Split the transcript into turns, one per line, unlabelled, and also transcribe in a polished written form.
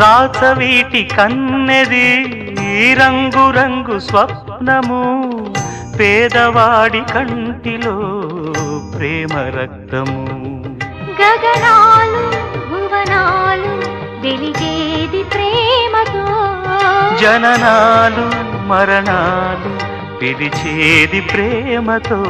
రాచవీటి కన్నెది రంగు రంగు స్వప్నము పేదవాడి కంటిలో ప్రేమ రక్తము
గగనాలు భువనాలు వెలిగేది ప్రేమతో
జననాలు మరణాలు పిలిచేది ప్రేమతో